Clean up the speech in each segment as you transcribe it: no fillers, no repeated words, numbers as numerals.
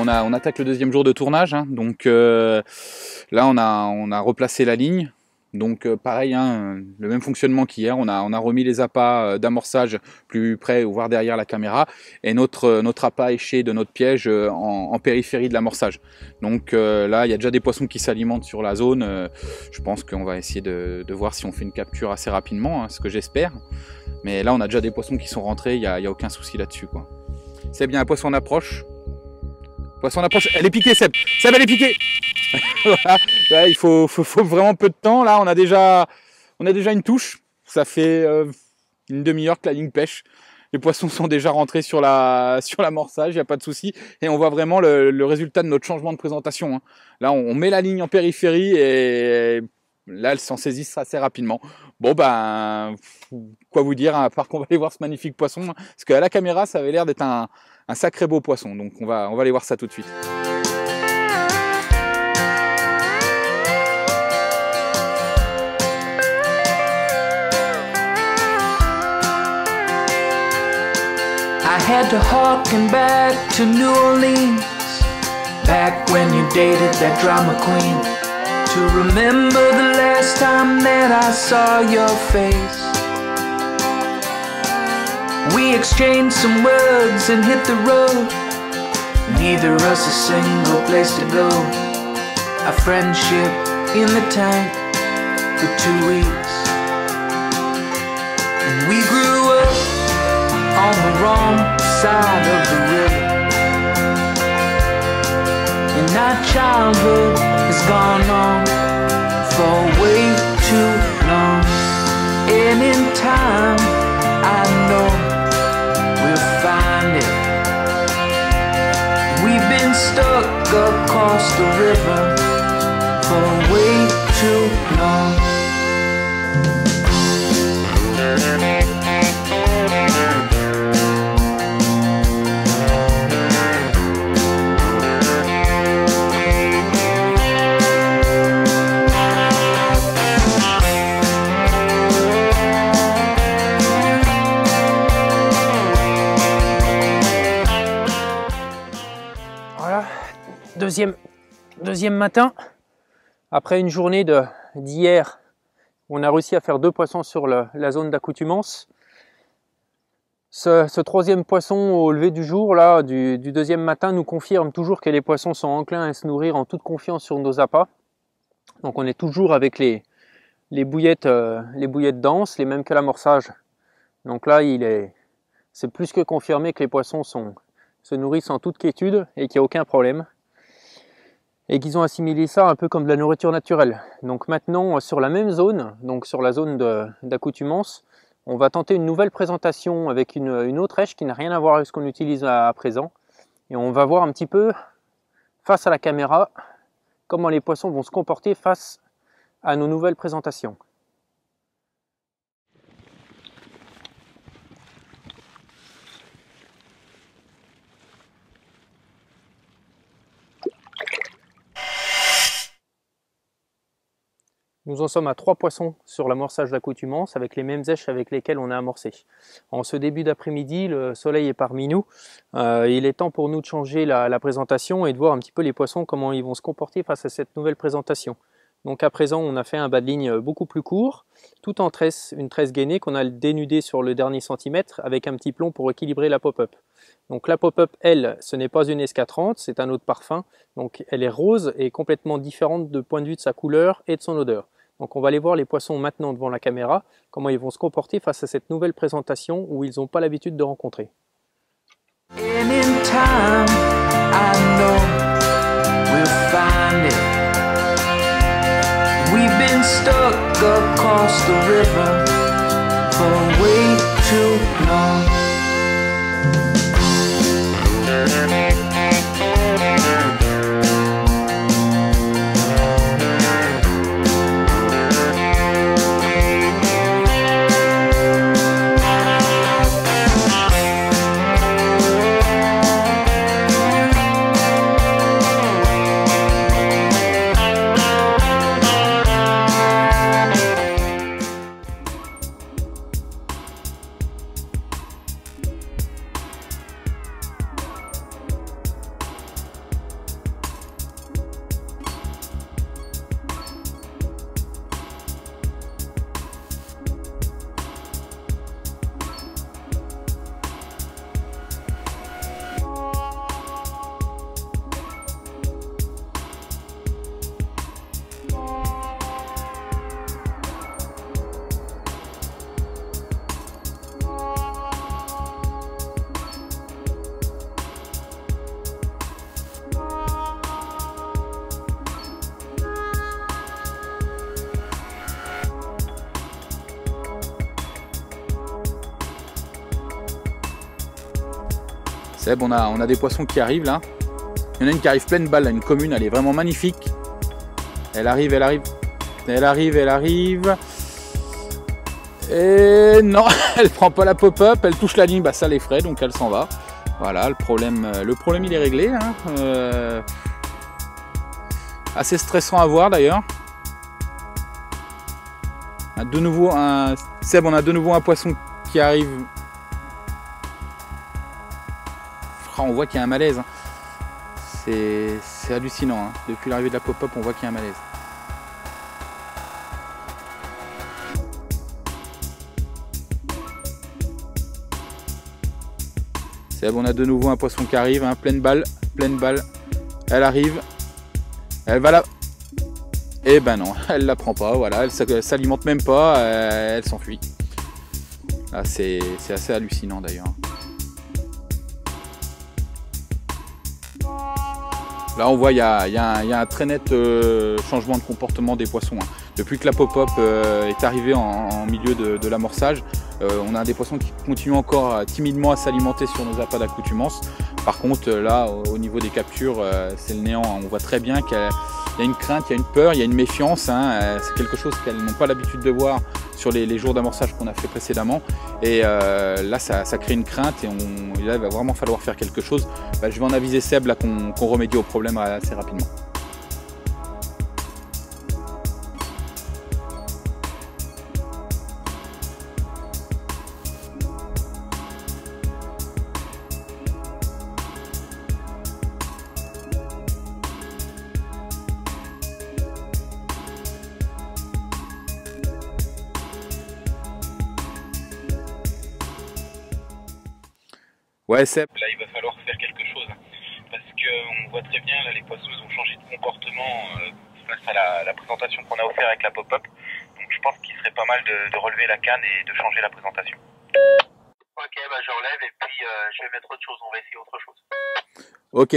on attaque le deuxième jour de tournage, hein, donc là on a replacé la ligne. Donc pareil, hein, le même fonctionnement qu'hier, on a remis les appâts d'amorçage plus près, voire derrière la caméra, et notre appât éché de notre piège en périphérie de l'amorçage. Donc là, il y a déjà des poissons qui s'alimentent sur la zone. Je pense qu'on va essayer de voir si on fait une capture assez rapidement, hein, ce que j'espère. Mais là, on a déjà des poissons qui sont rentrés, il n'y a aucun souci là-dessus, quoi. C'est bien, un poisson en approche. Poisson en approche, elle est piquée, Seb. Seb, elle est piquée. Voilà. Ouais, il faut vraiment peu de temps. Là, on a déjà une touche. Ça fait une demi-heure que la ligne pêche. Les poissons sont déjà rentrés sur l'amorçage, il n'y a pas de souci. Et on voit vraiment le résultat de notre changement de présentation, hein. Là, on met la ligne en périphérie et là, elles s'en saisissent assez rapidement. Bon, ben, quoi vous dire, hein, à part qu'on va aller voir ce magnifique poisson. Parce qu'à la caméra, ça avait l'air d'être un sacré beau poisson. Donc, on va aller voir ça tout de suite. I had to harken back to New Orleans, back when you dated that drama queen, to remember the last time that I saw your face. We exchanged some words and hit the road, neither us a single place to go. A friendship in the tank for 2 weeks, and we grew up on the wrong side of the river, and our childhood has gone on for way too long. And in time, I know we'll find it. We've been stuck across the river for way too long. Deuxième matin, après une journée d'hier, on a réussi à faire 2 poissons sur la zone d'accoutumance. Ce troisième poisson au lever du jour, là, du deuxième matin, nous confirme toujours que les poissons sont enclins à se nourrir en toute confiance sur nos appâts. Donc on est toujours avec les bouillettes denses, les mêmes que l'amorçage. Donc là, c'est plus que confirmé que les poissons se nourrissent en toute quiétude et qu'il n'y a aucun problème. Et qu'ils ont assimilé ça un peu comme de la nourriture naturelle. Donc maintenant, sur la même zone, donc sur la zone d'accoutumance, on va tenter une nouvelle présentation avec une autre èche qui n'a rien à voir avec ce qu'on utilise à présent. Et on va voir un petit peu, face à la caméra, comment les poissons vont se comporter face à nos nouvelles présentations. Nous en sommes à 3 poissons sur l'amorçage d'accoutumance avec les mêmes èches avec lesquelles on a amorcé. En ce début d'après-midi, le soleil est parmi nous. Il est temps pour nous de changer la présentation et de voir un petit peu les poissons, comment ils vont se comporter face à cette nouvelle présentation. Donc à présent, on a fait un bas de ligne beaucoup plus court, tout en tresse, une tresse gainée qu'on a dénudée sur le dernier centimètre avec un petit plomb pour équilibrer la pop-up. Donc la pop-up, elle, ce n'est pas une SK30, c'est un autre parfum. Donc elle est rose et complètement différente de point de vue de sa couleur et de son odeur. Donc on va aller voir les poissons maintenant devant la caméra, comment ils vont se comporter face à cette nouvelle présentation où ils n'ont pas l'habitude de rencontrer. And in time, I know we'll find it. We've been stuck across the river for way too long. Seb, on a des poissons qui arrivent là. Il y en a une qui arrive pleine balle, là, une commune, elle est vraiment magnifique. Elle arrive. Et non, elle prend pas la pop-up, elle touche la ligne, bah ça l'effraie, donc elle s'en va. Voilà, le problème il est réglé. Hein. Assez stressant à voir d'ailleurs. Seb, on a de nouveau un poisson qui arrive. On voit qu'il y a un malaise. Hein. C'est hallucinant. Hein. Depuis l'arrivée de la pop-up, on voit qu'il y a un malaise. C'est bon, on a de nouveau un poisson qui arrive, hein, pleine balle. Elle arrive, elle va là. Et ben non, elle la prend pas, voilà, elle s'alimente même pas, elle s'enfuit. Là, c'est assez hallucinant d'ailleurs. Là, on voit il y a un très net changement de comportement des poissons. Hein. Depuis que la pop-up est arrivée en milieu de l'amorçage, on a des poissons qui continuent encore timidement à s'alimenter sur nos appâts d'accoutumance. Par contre, là, au niveau des captures, c'est le néant. On voit très bien qu'il y a une crainte, il y a une peur, il y a une méfiance. Hein. C'est quelque chose qu'elles n'ont pas l'habitude de voir sur les jours d'amorçage qu'on a fait précédemment. Et là, ça crée une crainte et là, il va vraiment falloir faire quelque chose. Bah, je vais en aviser Seb là qu'on remédie au problème assez rapidement. Ouais, Seb. Là, il va falloir faire quelque chose parce qu'on voit très bien, là, les poissons ils ont changé de comportement face à la présentation qu'on a offert avec la pop-up. Donc, je pense qu'il serait pas mal de relever la canne et de changer la présentation. Ok, bah je relève et puis je vais mettre autre chose. On va essayer autre chose. Ok.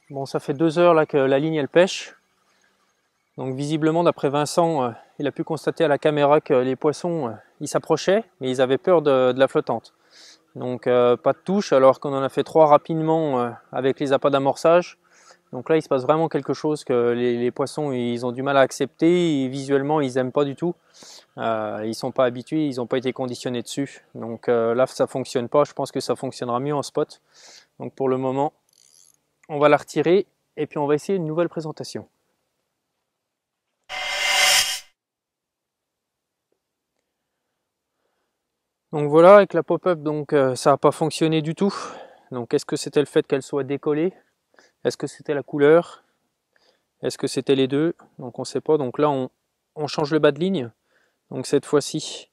Bon, ça fait 2 heures là que la ligne elle pêche. Donc visiblement, d'après Vincent, il a pu constater à la caméra que les poissons, ils s'approchaient, mais ils avaient peur de la flottante. Donc pas de touche, alors qu'on en a fait 3 rapidement avec les appâts d'amorçage. Donc là, il se passe vraiment quelque chose que les poissons, ils ont du mal à accepter. Et visuellement, ils n'aiment pas du tout. Ils sont pas habitués, ils n'ont pas été conditionnés dessus. Donc là, ça fonctionne pas. Je pense que ça fonctionnera mieux en spot. Donc pour le moment, on va la retirer et puis on va essayer une nouvelle présentation. Donc voilà, avec la pop-up, donc ça n'a pas fonctionné du tout. Donc est-ce que c'était le fait qu'elle soit décollée? Est-ce que c'était la couleur? Est-ce que c'était les deux? Donc on ne sait pas. Donc là, on change le bas de ligne. Donc cette fois-ci,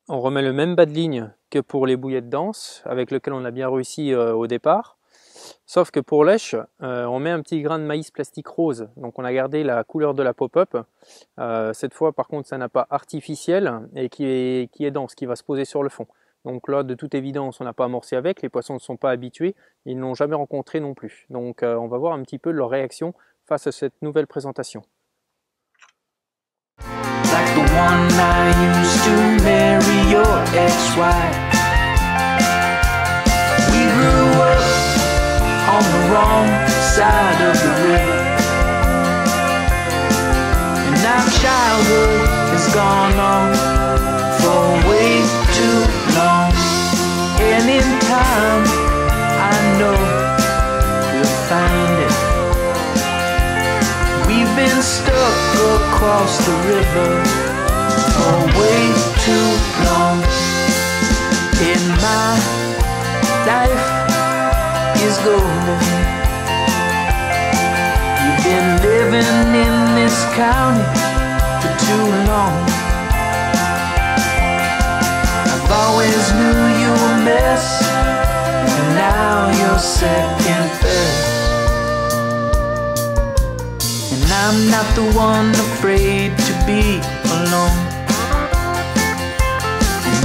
on remet le même bas de ligne que pour les bouillettes denses, avec lequel on a bien réussi au départ. Sauf que pour lèche, on met un petit grain de maïs plastique rose. Donc on a gardé la couleur de la pop-up. Cette fois, par contre, ça n'a pas artificiel et qui est dense, qui va se poser sur le fond. Donc là, de toute évidence, on n'a pas amorcé avec. Les poissons ne sont pas habitués. Ils n'ont jamais rencontré non plus. Donc on va voir un petit peu leur réaction face à cette nouvelle présentation. Like the one I used to marry your ex-wife. We grew up on the wrong side of the river, and our childhood has gone on for way too long. And in time, I know we'll find it. We've been stuck across the river for way too long. In my life is golden. You've been living in this county for too long. I've always knew you were a mess, and now you're second best. And I'm not the one afraid to be alone.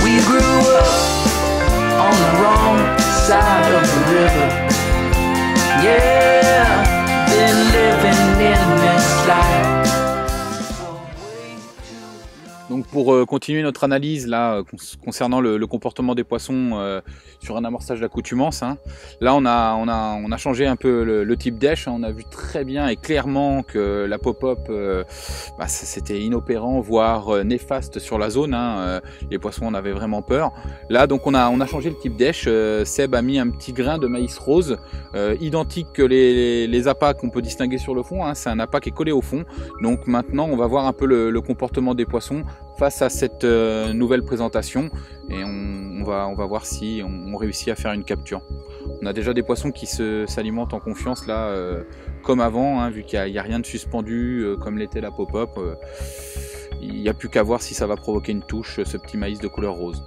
We grew up on the wrong side of the river. Yeah, been living in this life. Donc pour continuer notre analyse là concernant le comportement des poissons sur un amorçage d'accoutumance, hein, là on a changé un peu le type d'èche, hein, on a vu très bien et clairement que la pop-up c'était inopérant, voire néfaste sur la zone, hein, les poissons en avaient vraiment peur. Là donc on a changé le type d'èche, Seb a mis un petit grain de maïs rose, identique que les appâts qu'on peut distinguer sur le fond, hein, c'est un appât qui est collé au fond, donc maintenant on va voir un peu le comportement des poissons face à cette nouvelle présentation et on va voir si on réussit à faire une capture. On a déjà des poissons qui s'alimentent en confiance là comme avant, hein, vu qu'il n'y a rien de suspendu comme l'était la pop-up. Il n'y a plus qu'à voir si ça va provoquer une touche, ce petit maïs de couleur rose.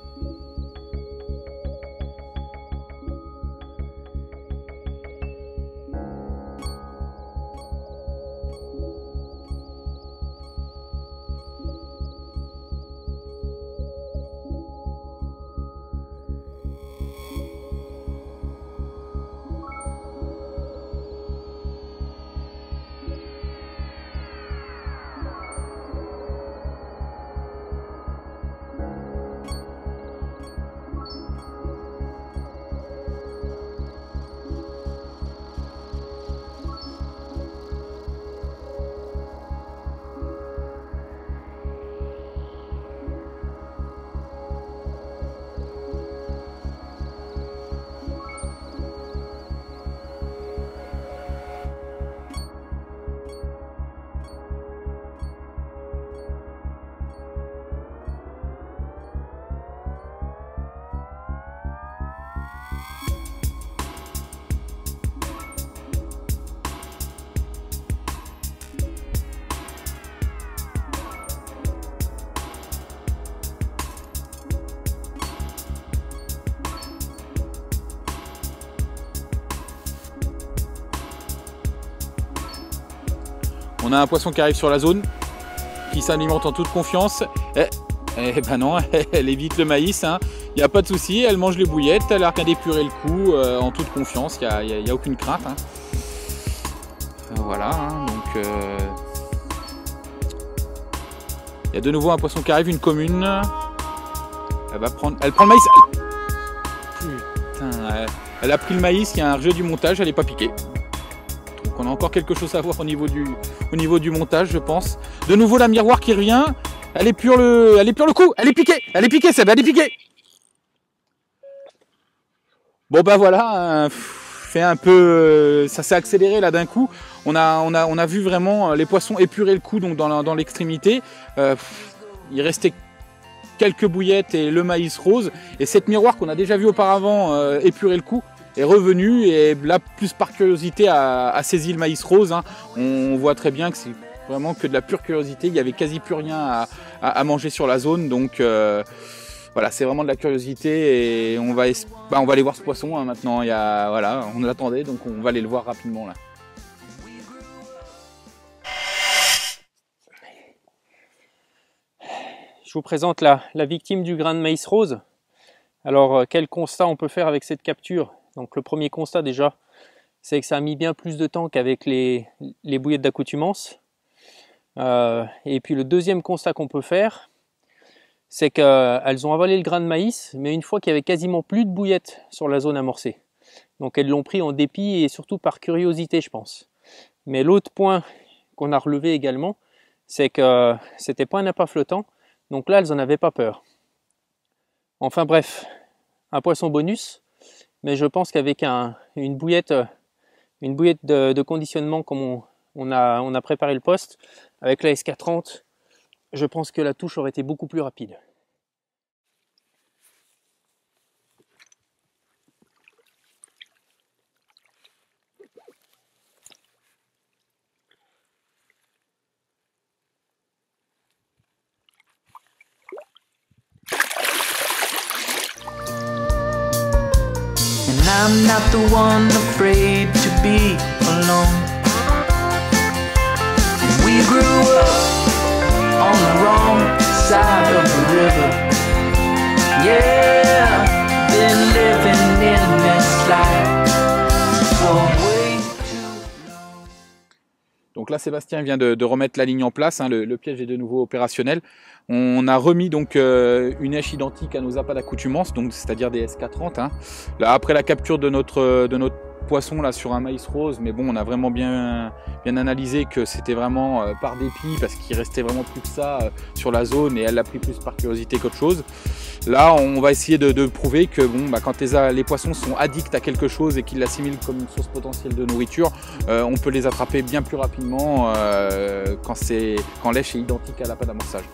On a un poisson qui arrive sur la zone, qui s'alimente en toute confiance. Eh ben non, elle évite le maïs, hein. Il n'y a pas de souci, elle mange les bouillettes, elle a rien d'épurer le coup, en toute confiance, il n'y a aucune crainte, hein. Voilà, hein, donc il y a de nouveau un poisson qui arrive, une commune. Elle prend le maïs. Putain, elle a pris le maïs, il y a un rejet du montage, elle n'est pas piquée. Donc on a encore quelque chose à voir au niveau du montage, je pense. De nouveau la miroir qui revient. Elle épure le coup. Elle est piquée, Seb, elle est piquée. Bon bah voilà, fait un peu, ça s'est accéléré là d'un coup. On a vu vraiment les poissons épurer le coup donc dans l'extrémité. Il restait quelques bouillettes et le maïs rose. Et cette miroir qu'on a déjà vu auparavant épurer le coup est revenue et là plus par curiosité a saisi le maïs rose, hein. On voit très bien que c'est vraiment que de la pure curiosité, il n'y avait quasi plus rien à manger sur la zone, donc voilà, c'est vraiment de la curiosité et on va aller voir ce poisson, hein, maintenant. Voilà, on l'attendait, donc on va aller le voir rapidement là. Je vous présente la victime du grain de maïs rose. Alors quel constat on peut faire avec cette capture? Donc le premier constat déjà, c'est que ça a mis bien plus de temps qu'avec les bouillettes d'accoutumance. Et puis le deuxième constat qu'on peut faire, c'est qu'elles ont avalé le grain de maïs, mais une fois qu'il y avait quasiment plus de bouillettes sur la zone amorcée. Donc elles l'ont pris en dépit et surtout par curiosité, je pense. Mais l'autre point qu'on a relevé également, c'est que c'était pas un appât flottant, donc là elles en avaient pas peur. Enfin bref, un poisson bonus, mais je pense qu'avec une bouillette de conditionnement comme on a préparé le poste, avec la SK30, je pense que la touche aurait été beaucoup plus rapide. And I'm not the one afraid to be alone. And we grew up on the wrong side of the river. Yeah, been living Donc là, Sébastien vient de remettre la ligne en place, hein, le piège est de nouveau opérationnel. On a remis donc une èche identique à nos appâts d'accoutumance, donc c'est-à-dire des SK30. Hein. Là, après la capture de notre poisson là sur un maïs rose, mais bon, on a vraiment bien analysé que c'était vraiment par dépit, parce qu'il restait vraiment plus que ça sur la zone, et elle l'a pris plus par curiosité qu'autre chose. Là, on va essayer de prouver que bon, bah, quand les poissons sont addicts à quelque chose et qu'ils l'assimilent comme une source potentielle de nourriture, on peut les attraper bien plus rapidement quand l'èche est identique à l'appât d'amorçage.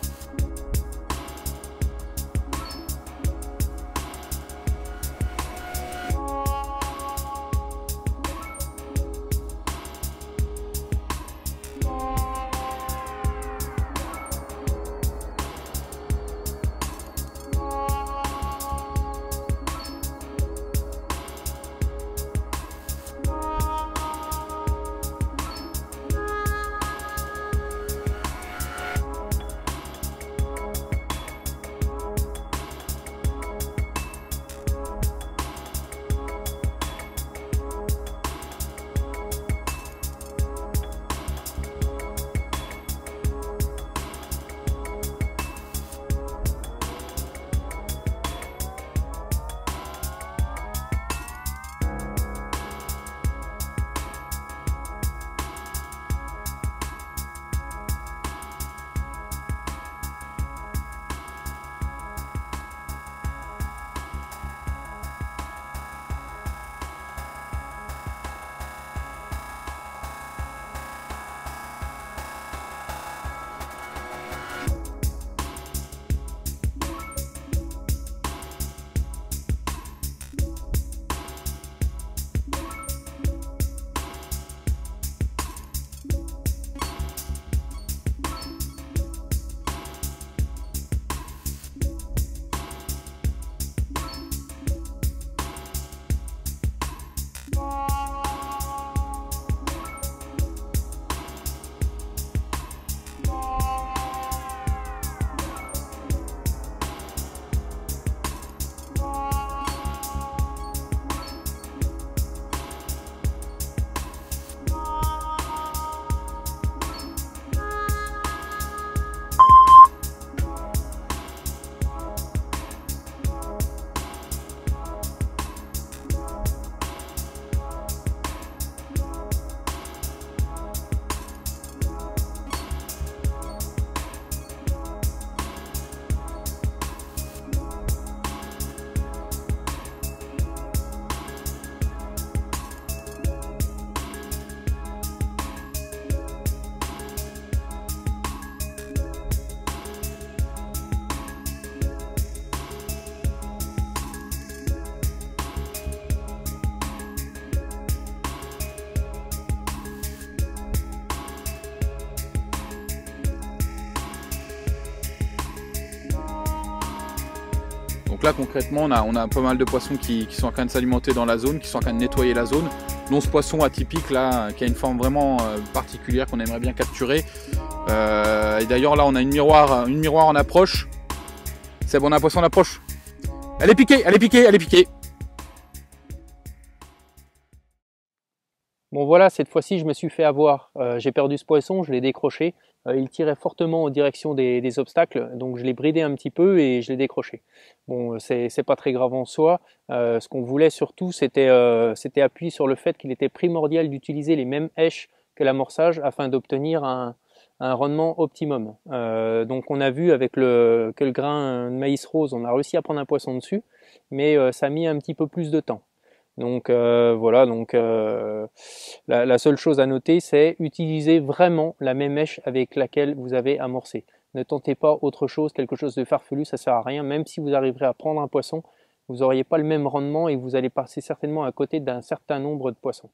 Donc là concrètement on a pas mal de poissons qui sont en train de s'alimenter dans la zone, qui sont en train de nettoyer la zone, dont ce poisson atypique là qui a une forme vraiment particulière qu'on aimerait bien capturer. Et d'ailleurs là on a une miroir en approche. C'est bon, on a un poisson en approche. Elle est piquée, elle est piquée, elle est piquée. Bon voilà, cette fois-ci je me suis fait avoir, j'ai perdu ce poisson, je l'ai décroché, il tirait fortement en direction des obstacles, donc je l'ai bridé un petit peu et je l'ai décroché. Bon, c'est pas très grave en soi, ce qu'on voulait surtout c'était appuyer sur le fait qu'il était primordial d'utiliser les mêmes èches que l'amorçage afin d'obtenir un rendement optimum. Donc on a vu avec que le grain de maïs rose, on a réussi à prendre un poisson dessus, mais ça a mis un petit peu plus de temps. Donc voilà, donc la seule chose à noter, c'est utiliser vraiment la même mèche avec laquelle vous avez amorcé. Ne tentez pas autre chose, quelque chose de farfelu, ça sert à rien. Même si vous arriverez à prendre un poisson, vous n'auriez pas le même rendement et vous allez passer certainement à côté d'un certain nombre de poissons.